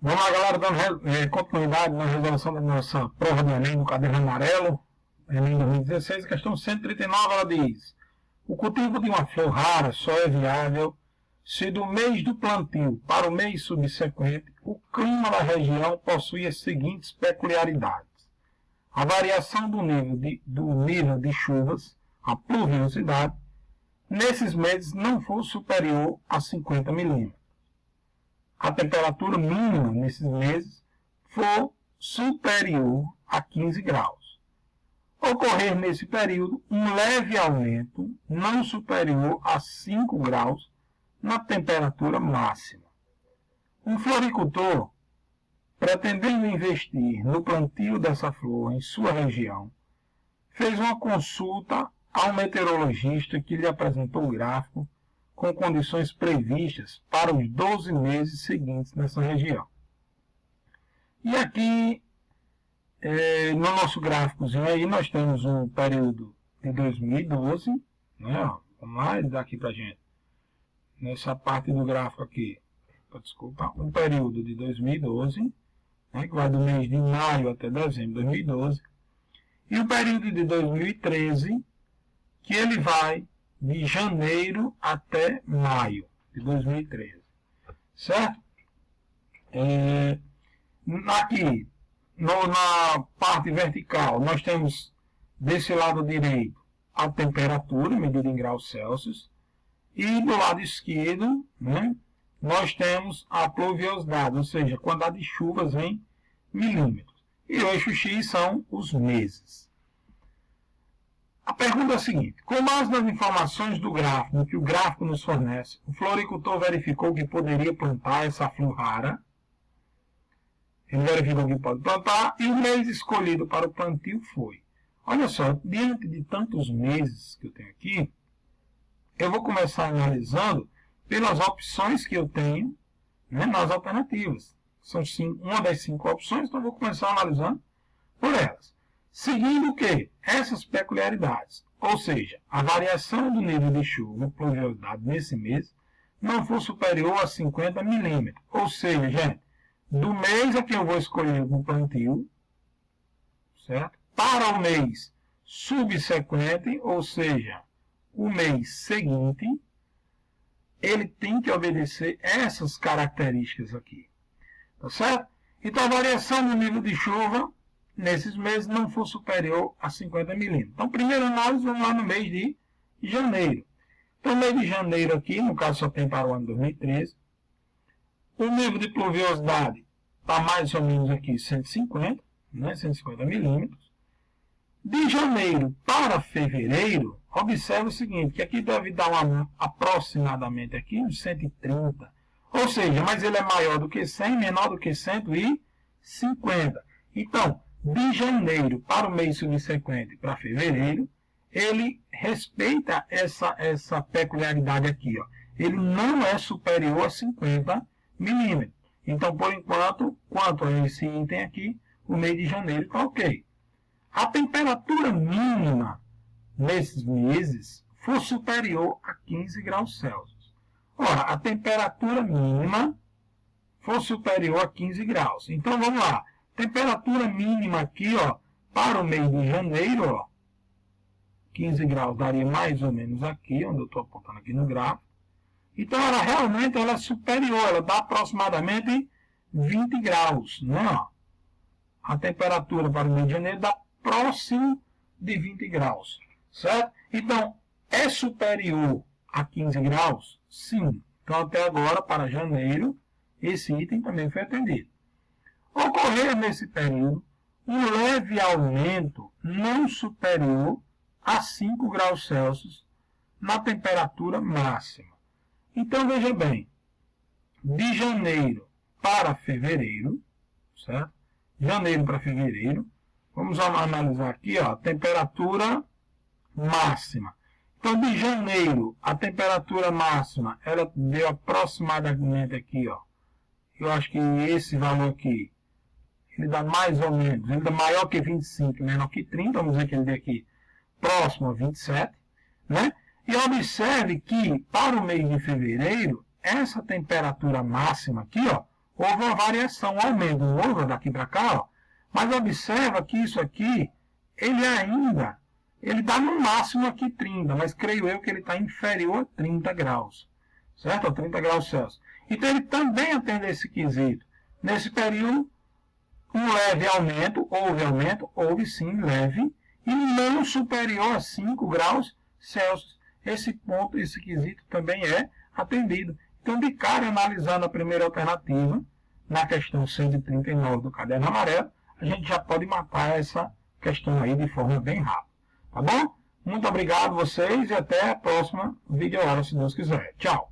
Vamos lá, galera, dando continuidade na resolução da nossa prova do Enem, no caderno amarelo, Enem 2016, questão 139, ela diz: o cultivo de uma flor rara só é viável se do mês do plantio para o mês subsequente o clima da região possui as seguintes peculiaridades: a variação do nível de chuvas, a pluviosidade, nesses meses não for superior a 50 milímetros. A temperatura mínima nesses meses for superior a 15 graus. Ocorrer nesse período um leve aumento não superior a 5 graus na temperatura máxima. Um floricultor, pretendendo investir no plantio dessa flor em sua região, fez uma consulta ao meteorologista que lhe apresentou o gráfico com condições previstas para os 12 meses seguintes nessa região. E aqui, no nosso gráficozinho aí, nós temos um período de 2012, né? Vamos lá, ele dá aqui para a gente. Nessa parte do gráfico aqui, desculpa, um período de 2012, né, que vai do mês de maio até dezembro de 2012, e o período de 2013, que ele vai de janeiro até maio de 2013, certo? Aqui, na parte vertical, nós temos desse lado direito a temperatura medida em graus Celsius, e do lado esquerdo, né, nós temos a pluviosidade, ou seja, a quantidade de chuvas em milímetros. E o eixo X são os meses. A pergunta é a seguinte: com base nas informações do gráfico, que o gráfico nos fornece, o floricultor verificou que poderia plantar essa flor rara. Ele verificou que pode plantar e o mês escolhido para o plantio foi. Olha só, diante de tantos meses que eu tenho aqui, eu vou começar analisando pelas opções que eu tenho, né, nas alternativas. São uma das 5 opções, então eu vou começar analisando por elas. Seguindo o quê? Essas peculiaridades, ou seja, a variação do nível de chuva, pluviosidade nesse mês, não for superior a 50 milímetros. Ou seja, gente, do mês a que eu vou escolher no plantio, certo? Para o mês subsequente, ou seja, o mês seguinte, ele tem que obedecer essas características aqui. Tá certo? Então, a variação do nível de chuva nesses meses não for superior a 50 milímetros. Então, primeiro análise, vamos lá no mês de janeiro. Então, no mês de janeiro aqui, no caso só tem para o ano 2013, o nível de pluviosidade está mais ou menos aqui 150, né, 150 milímetros. De janeiro para fevereiro, observe o seguinte, que aqui deve dar aproximadamente aqui uns 130, ou seja, mas ele é maior do que 100, menor do que 150. Então, de janeiro para o mês subsequente, para fevereiro, ele respeita essa peculiaridade aqui. Ó. Ele não é superior a 50 milímetros. Então, por enquanto, quanto a esse item aqui, o mês de janeiro está ok. A temperatura mínima nesses meses for superior a 15 graus Celsius. Ora, a temperatura mínima for superior a 15 graus. Então, vamos lá. Temperatura mínima aqui, ó, para o mês de janeiro, ó, 15 graus daria mais ou menos aqui, onde eu estou apontando aqui no gráfico. Então, ela realmente é superior, ela dá aproximadamente 20 graus. Né? A temperatura para o mês de janeiro dá próximo de 20 graus. Certo? Então, é superior a 15 graus? Sim. Então, até agora, para janeiro, esse item também foi atendido. Ocorrer nesse período um leve aumento não superior a 5 graus Celsius na temperatura máxima. Então, veja bem, de janeiro para fevereiro, certo? Janeiro para fevereiro, vamos analisar aqui, ó, a temperatura máxima. Então, de janeiro, a temperatura máxima, ela deu aproximadamente aqui, ó, eu acho que esse valor aqui, ele dá mais ou menos, ele dá maior que 25, menor que 30, vamos dizer que ele dê aqui próximo a 27, né? E observe que, para o mês de fevereiro, essa temperatura máxima aqui, ó, houve uma variação, um aumento, não houve daqui para cá, ó. Mas observa que isso aqui, ele dá no máximo aqui 30, mas creio eu que ele está inferior a 30 graus, certo? A 30 graus Celsius. Então ele também atende esse quesito. Nesse período, um leve aumento, houve sim leve, e não superior a 5 graus Celsius. Esse ponto, esse quesito também é atendido. Então, de cara, analisando a primeira alternativa, na questão 139 do caderno amarelo, a gente já pode matar essa questão aí de forma bem rápida. Tá bom? Muito obrigado a vocês e até a próxima videoaula, se Deus quiser. Tchau!